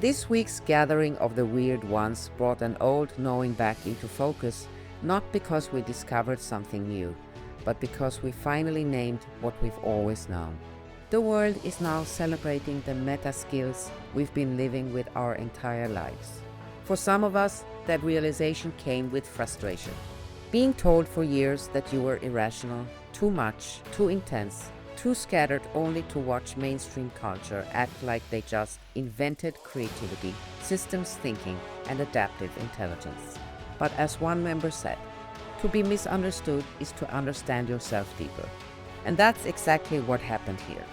This week's gathering of the weird ones brought an old knowing back into focus, not because we discovered something new, but because we finally named what we've always known. The world is now celebrating the meta skills we've been living with our entire lives. For some of us, that realization came with frustration. Being told for years that you were irrational, too much, too intense, too scattered only to watch mainstream culture act like they just invented creativity, systems thinking, and adaptive intelligence. But as one member said, to be misunderstood is to understand yourself deeper. And that's exactly what happened here.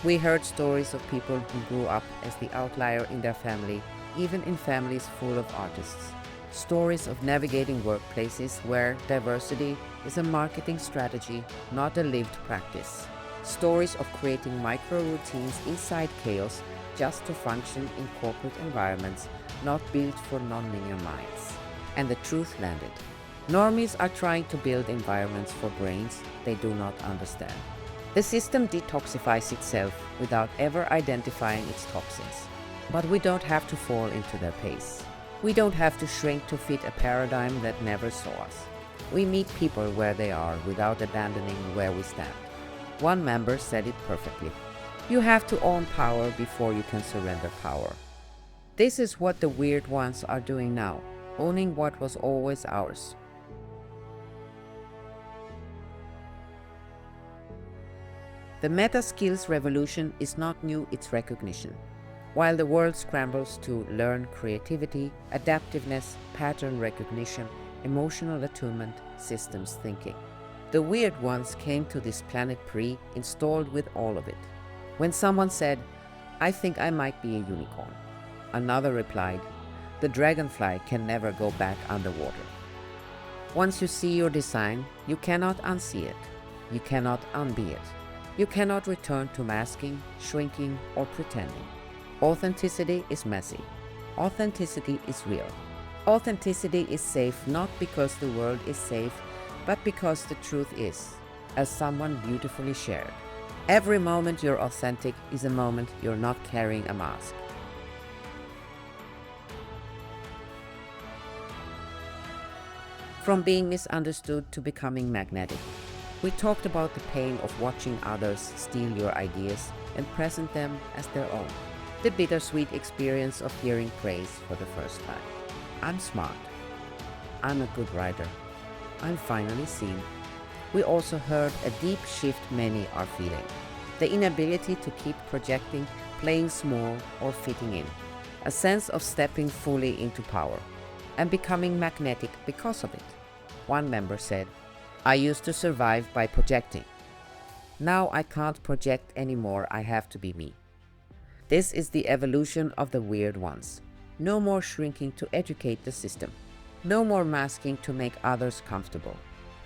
We heard stories of people who grew up as the outlier in their family, even in families full of artists. Stories of navigating workplaces where diversity is a marketing strategy, not a lived practice. Stories of creating micro routines inside chaos just to function in corporate environments not built for nonlinear minds. And the truth landed. Normies are trying to build environments for brains they do not understand. The system detoxifies itself without ever identifying its toxins. But we don't have to fall into their pace. We don't have to shrink to fit a paradigm that never saw us. We meet people where they are without abandoning where we stand. One member said it perfectly. You have to own power before you can surrender power. This is what the weird ones are doing now, owning what was always ours. The meta skills revolution is not new, it's recognition. While the world scrambles to learn creativity, adaptiveness, pattern recognition, emotional attunement, systems thinking. The weird ones came to this planet pre-installed with all of it. When someone said, "I think I might be a unicorn," another replied, "The dragonfly can never go back underwater." Once you see your design, you cannot unsee it. You cannot unbe it. You cannot return to masking, shrinking, or pretending. Authenticity is messy. Authenticity is real. Authenticity is safe not because the world is safe, but because the truth is, as someone beautifully shared. Every moment you're authentic is a moment you're not carrying a mask. From being misunderstood to becoming magnetic. We talked about the pain of watching others steal your ideas and present them as their own. The bittersweet experience of hearing praise for the first time. I'm smart. I'm a good writer. I'm finally seen. We also heard a deep shift many are feeling. The inability to keep projecting, playing small, or fitting in. A sense of stepping fully into power and becoming magnetic because of it. One member said, "I used to survive by projecting. Now I can't project anymore, I have to be me." This is the evolution of the weird ones. No more shrinking to educate the system. No more masking to make others comfortable.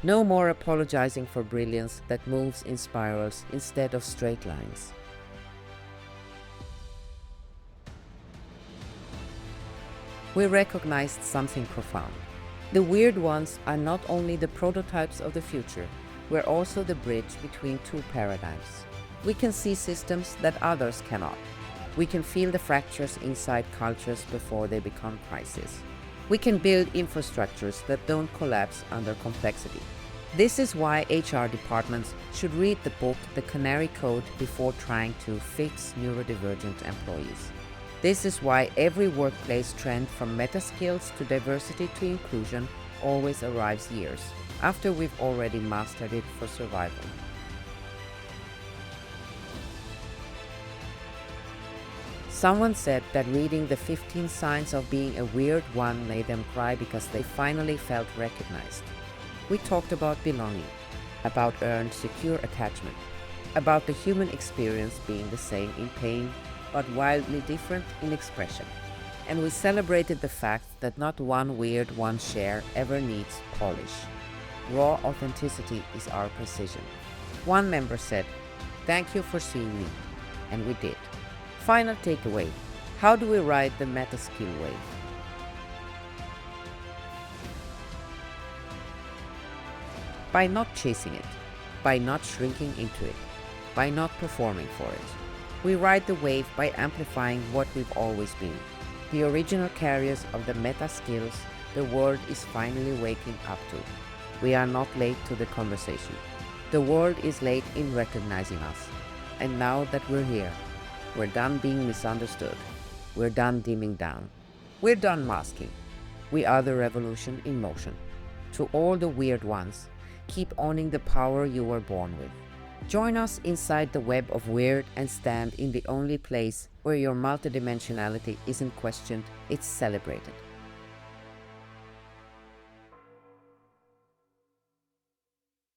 No more apologizing for brilliance that moves in spirals instead of straight lines. We recognized something profound. The weird ones are not only the prototypes of the future, we're also the bridge between two paradigms. We can see systems that others cannot. We can feel the fractures inside cultures before they become crises. We can build infrastructures that don't collapse under complexity. This is why HR departments should read the book The Canary Code before trying to fix neurodivergent employees. This is why every workplace trend from meta skills to diversity to inclusion always arrives years after we've already mastered it for survival. Someone said that reading the 15 signs of being a weird one made them cry because they finally felt recognized. We talked about belonging, about earned secure attachment, about the human experience being the same in pain, but wildly different in expression. And we celebrated the fact that not one weird one share ever needs polish. Raw authenticity is our precision. One member said, "Thank you for seeing me." And we did. Final takeaway. How do we ride the meta skill wave? By not chasing it, by not shrinking into it, by not performing for it. We ride the wave by amplifying what we've always been. The original carriers of the meta skills the world is finally waking up to. We are not late to the conversation. The world is late in recognizing us. And now that we're here, we're done being misunderstood. We're done dimming down. We're done masking. We are the revolution in motion. To all the weird ones, keep owning the power you were born with. Join us inside the web of weird and stand in the only place where your multidimensionality isn't questioned, it's celebrated.